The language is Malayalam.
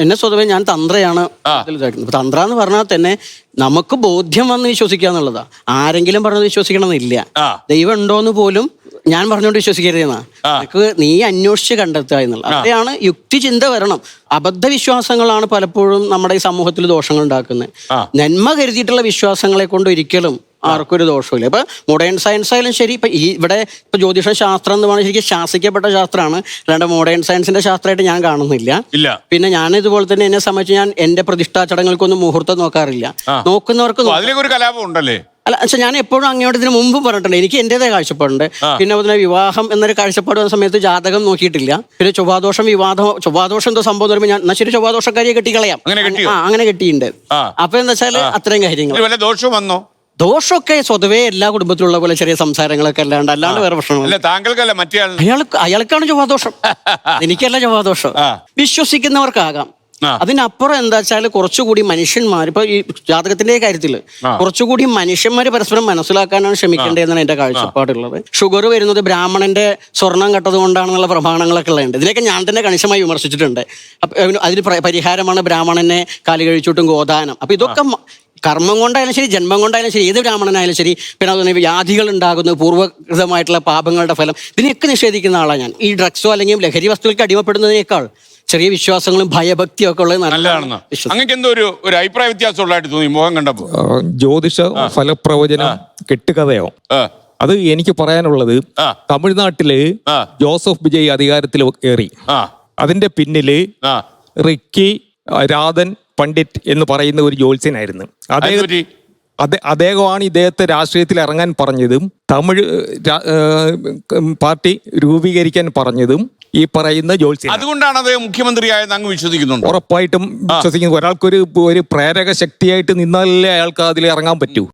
എന്നെ സ്വതവേ ഞാൻ തന്ത്രയാണ് തന്ത്ര എന്ന് പറഞ്ഞാൽ തന്നെ നമുക്ക് ബോധ്യം വന്ന് വിശ്വസിക്കുക എന്നുള്ളതാ. ആരെങ്കിലും പറഞ്ഞത് വിശ്വസിക്കണമെന്നില്ല. ദൈവം ഉണ്ടോന്ന് പോലും ഞാൻ പറഞ്ഞുകൊണ്ട് വിശ്വസിക്കരുതെന്നാ. നിനക്ക് നീ അന്വേഷിച്ച് കണ്ടെത്തുക എന്നുള്ള അവിടെയാണ് യുക്തി ചിന്ത വരണം. അബദ്ധ വിശ്വാസങ്ങളാണ് പലപ്പോഴും നമ്മുടെ ഈ സമൂഹത്തിൽ ദോഷങ്ങൾ ഉണ്ടാക്കുന്നത്. നന്മ കരുതിയിട്ടുള്ള വിശ്വാസങ്ങളെ കൊണ്ട് ഒരിക്കലും ആർക്കും ഒരു ദോഷമില്ല. ഇപ്പൊ മോഡേൺ സയൻസ് ആയാലും ശരി, ഇപ്പൊ ഇവിടെ ഇപ്പൊ ജ്യോതിഷ ശാസ്ത്രം എന്ന് പറഞ്ഞാൽ ശരിക്കും ശാസിക്കപ്പെട്ട ശാസ്ത്രമാണ്. അല്ലാണ്ട് മോഡേൺ സയൻസിന്റെ ശാസ്ത്രമായിട്ട് ഞാൻ കാണുന്നില്ല. പിന്നെ ഞാൻ ഇതുപോലെ തന്നെ എന്നെ സംബന്ധിച്ച് ഞാൻ എന്റെ പ്രതിഷ്ഠാ ചടങ്ങുകൾക്കൊന്നും മുഹൂർത്തം നോക്കാറില്ല. നോക്കുന്നവർക്ക് അല്ല പക്ഷെ ഞാൻ എപ്പോഴും അങ്ങോട്ട് ഇതിന് മുമ്പ് പറഞ്ഞിട്ടുണ്ട് എനിക്ക് എന്റേതായ കാഴ്ചപ്പാടുണ്ട്. പിന്നെ അതിനെ വിവാഹം എന്നൊരു കാഴ്ചപ്പാട് വന്ന സമയത്ത് ജാതകം നോക്കിയിട്ടില്ല. പിന്നെ ചൊവ്വാദോഷം ചൊവ്വാദോഷം എന്തോ സംഭവം വരുമ്പോൾ ഞാൻ എന്നാ ശരി ചൊവ്വാദോഷക്കാരിയെ കെട്ടിക്കളയാം, അങ്ങനെ കെട്ടിയിട്ടുണ്ട്. അപ്പൊ എന്താ വെച്ചാല് അത്രയും കാര്യങ്ങൾ. ദോഷമൊക്കെ സ്വതവേ എല്ലാ കുടുംബത്തിലുള്ള പോലെ ചെറിയ സംസാരങ്ങളൊക്കെ അല്ലാണ്ട് വേറെ പ്രശ്നങ്ങൾ. അയാൾക്കാണ് ചൊവ്വാദോഷം, എനിക്കല്ല ചൊവ്വാദോഷം. വിശ്വസിക്കുന്നവർക്കാകാം. അതിനപ്പുറം എന്താ വെച്ചാൽ കുറച്ചുകൂടി മനുഷ്യന്മാർ ഇപ്പൊ ഈ ജാതകത്തിന്റെ കാര്യത്തിൽ കുറച്ചുകൂടി മനുഷ്യന്മാര് പരസ്പരം മനസ്സിലാക്കാനാണ് ശ്രമിക്കേണ്ടതെന്നാണ് എന്റെ കാഴ്ചപ്പാടുള്ളത്. ഷുഗർ വരുന്നത് ബ്രാഹ്മണന്റെ സ്വർണം കട്ടത് കൊണ്ടാണെന്നുള്ള പ്രമാണങ്ങളൊക്കെ ഉള്ളത്. ഇതിനൊക്കെ ഞാൻ തന്നെ കണിശമായി വിമർശിച്ചിട്ടുണ്ട്. അതിന് പരിഹാരമാണ് ബ്രാഹ്മണനെ കാലി കഴിച്ചിട്ടും ഗോദാനം. അപ്പൊ ഇതൊക്കെ കർമ്മം കൊണ്ടായാലും ശരി, ജന്മം കൊണ്ടായാലും ശരി, ഏത് ബ്രാഹ്മണനായാലും ശരി. പിന്നെ അതുപോലെ വ്യാധികൾ ഉണ്ടാകുന്നത് പൂർവ്വകൃതമായിട്ടുള്ള പാപങ്ങളുടെ ഫലം, ഇതിനെയൊക്കെ നിഷേധിക്കുന്ന ആളാണ് ഞാൻ. ഈ ഡ്രഗ്സോ അല്ലെങ്കിൽ ലഹരി വസ്തുക്കൾക്ക് അടിമപ്പെടുന്നതിനേക്കാൾ ചെറിയ വിശ്വാസങ്ങളും ഭയഭക്തിയും ഒക്കെ ഉള്ളത് നല്ലതാണ്. ഒരു അഭിപ്രായ വ്യത്യാസമുള്ളതായിട്ട് തോന്നി മുഖം കണ്ടപ്പോ. ജ്യോതിഷ ഫലപ്രവചനം കെട്ടുകഥയോ? അത് എനിക്ക് പറയാനുള്ളത്, തമിഴ്നാട്ടില് ജോസഫ് വിജയ് അധികാരത്തിൽ കയറി. അതിന്റെ പിന്നില് റിക്കി രാധൻ പണ്ഡിറ്റ് എന്ന് പറയുന്ന ഒരു ജ്യോത്സ്യനായിരുന്നു. അദ്ദേഹമാണ് ഇദ്ദേഹത്തെ രാഷ്ട്രീയത്തിൽ ഇറങ്ങാൻ പറഞ്ഞതും തമിഴ് പാർട്ടി രൂപീകരിക്കാൻ പറഞ്ഞതും ഈ പറയുന്ന ജ്യോത്സ്യൻ. അതുകൊണ്ടാണ് അത് മുഖ്യമന്ത്രിയായെന്ന് അങ്ങ് വിശ്വസിക്കുന്നുണ്ട്? ഉറപ്പായിട്ടും വിശ്വസിക്കുന്നു. ഒരാൾക്കൊരു പ്രേരക ശക്തിയായിട്ട് നിന്നാലേ അയാൾക്ക് അതിൽ ഇറങ്ങാൻ പറ്റൂ.